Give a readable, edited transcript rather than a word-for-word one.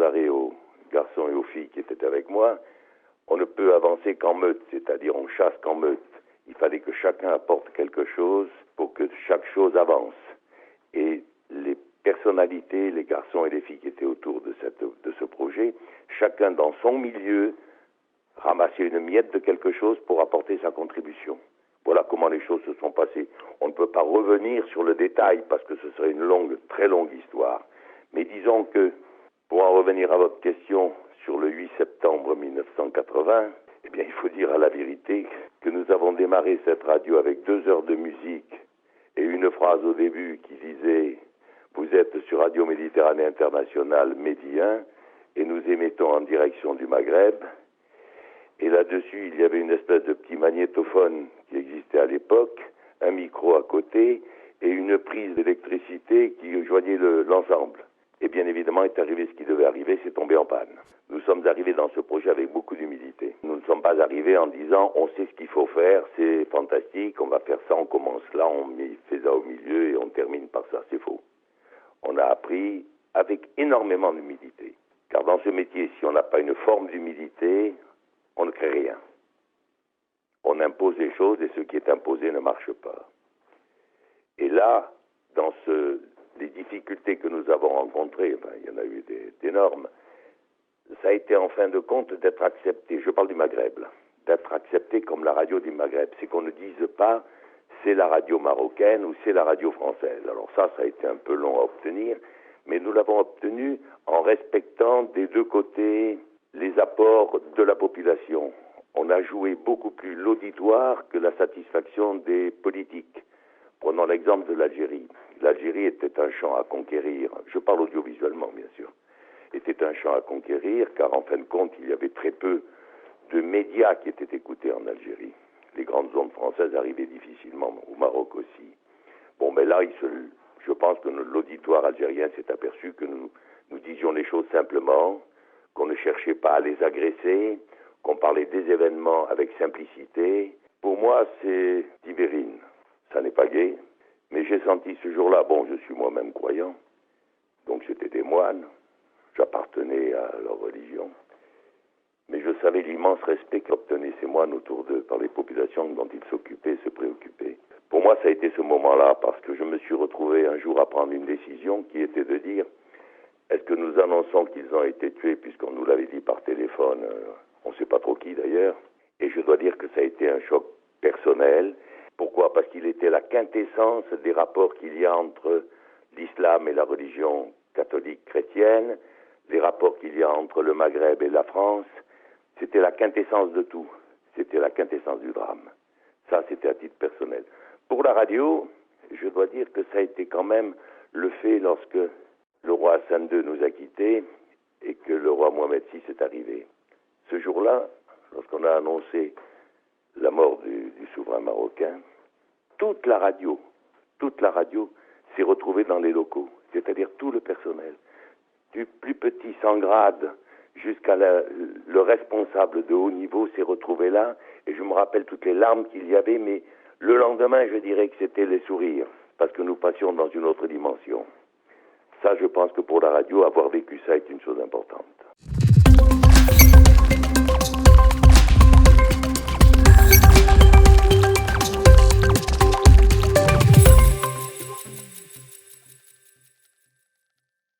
arrêt aux garçons et aux filles qui étaient avec moi, on ne peut avancer qu'en meute, c'est-à-dire on chasse qu'en meute. Il fallait que chacun apporte quelque chose pour que chaque chose avance. Et les personnalités, les garçons et les filles qui étaient autour de ce projet, chacun dans son milieu ramassait une miette de quelque chose pour apporter sa contribution. Voilà comment les choses se sont passées. On ne peut pas revenir sur le détail parce que ce serait une très longue histoire. Mais disons que, pour en revenir à votre question sur le 8 septembre 1980, eh bien, il faut dire à la vérité que nous avons démarré cette radio avec 2 heures de musique et une phrase au début qui disait « Vous êtes sur Radio Méditerranée Internationale, Médi 1, et nous émettons en direction du Maghreb ». Et là-dessus, il y avait une espèce de petit magnétophone qui existait à l'époque, un micro à côté et une prise d'électricité qui joignait l'ensemble. Et bien évidemment, est arrivé ce qui devait arriver, c'est tombé en panne. Nous sommes arrivés dans ce projet avec beaucoup d'humilité. Nous ne sommes pas arrivés en disant, on sait ce qu'il faut faire, c'est fantastique, on va faire ça, on commence là, on fait ça au milieu et on termine par ça. C'est faux. On a appris avec énormément d'humilité. Car dans ce métier, si on n'a pas une forme d'humilité, on ne crée rien. On impose les choses et ce qui est imposé ne marche pas. Et là, dans les difficultés que nous avons rencontrées, il y en a eu d'énormes, ça a été en fin de compte d'être accepté, je parle du Maghreb, là, d'être accepté comme la radio du Maghreb. C'est qu'on ne dise pas c'est la radio marocaine ou c'est la radio française. Alors ça a été un peu long à obtenir, mais nous l'avons obtenu en respectant des deux côtés les apports de la population. On a joué beaucoup plus l'auditoire que la satisfaction des politiques. Prenons l'exemple de l'Algérie. L'Algérie était un champ à conquérir, je parle audiovisuellement bien sûr, était un champ à conquérir car en fin de compte il y avait très peu de médias qui étaient écoutés en Algérie. Les grandes ondes françaises arrivaient difficilement, au Maroc aussi. Bon, mais là, je pense que l'auditoire algérien s'est aperçu que nous disions les choses simplement, qu'on ne cherchait pas à les agresser, qu'on parlait des événements avec simplicité. Pour moi, c'est Tibérine. Ça n'est pas gai, mais j'ai senti ce jour-là, bon, je suis moi-même croyant, donc c'était des moines, j'appartenais à leur religion, mais je savais l'immense respect qu'obtenaient ces moines autour d'eux par les populations dont ils s'occupaient, se préoccupaient. Pour moi, ça a été ce moment-là, parce que je me suis retrouvé un jour à prendre une décision qui était de dire, est-ce que nous annonçons qu'ils ont été tués, puisqu'on nous l'avait dit par téléphone, on ne sait pas trop qui d'ailleurs, et je dois dire que ça a été un choc personnel. Pourquoi ? Parce qu'il était la quintessence des rapports qu'il y a entre l'islam et la religion catholique chrétienne, les rapports qu'il y a entre le Maghreb et la France. C'était la quintessence de tout. C'était la quintessence du drame. Ça, c'était à titre personnel. Pour la radio, je dois dire que ça a été quand même le fait lorsque le roi Hassan II nous a quittés et que le roi Mohamed VI est arrivé. Ce jour-là, lorsqu'on a annoncé la mort du souverain marocain, toute la radio s'est retrouvée dans les locaux, c'est-à-dire tout le personnel, du plus petit sans grade jusqu'à le responsable de haut niveau s'est retrouvé là, et je me rappelle toutes les larmes qu'il y avait, mais le lendemain, je dirais que c'était les sourires, parce que nous passions dans une autre dimension. Ça, je pense que pour la radio, avoir vécu ça est une chose importante.